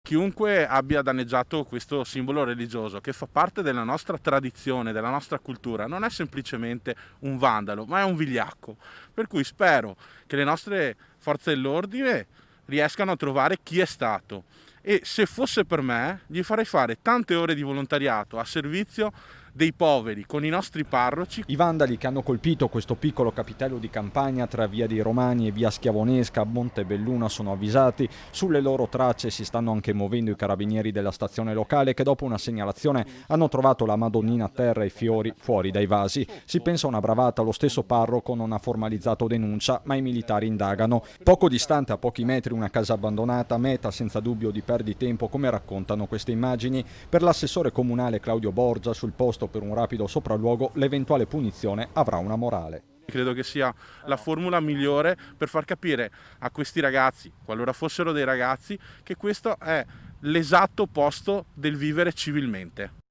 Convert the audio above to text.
chiunque abbia danneggiato questo simbolo religioso che fa parte della nostra tradizione, della nostra cultura, non è semplicemente un vandalo, ma è un vigliacco. Per cui spero che le nostre forze dell'ordine riescano a trovare chi è stato e, se fosse per me, gli farei fare tante ore di volontariato a servizio dei poveri con i nostri parroci. I vandali che hanno colpito questo piccolo capitello di campagna tra via dei Romani e via Schiavonesca a Montebelluna sono avvisati. Sulle loro tracce si stanno anche muovendo i carabinieri della stazione locale, che dopo una segnalazione hanno trovato la Madonnina a terra e fiori fuori dai vasi. Si pensa a una bravata, lo stesso parroco non ha formalizzato denuncia, ma i militari indagano. Poco distante, a pochi metri, una casa abbandonata, meta senza dubbio di perditempo, come raccontano queste immagini. Per l'assessore comunale Claudio Borgia, sul posto per un rapido sopralluogo, l'eventuale punizione avrà una morale. Credo che sia la formula migliore per far capire a questi ragazzi, qualora fossero dei ragazzi, che questo è l'esatto opposto del vivere civilmente.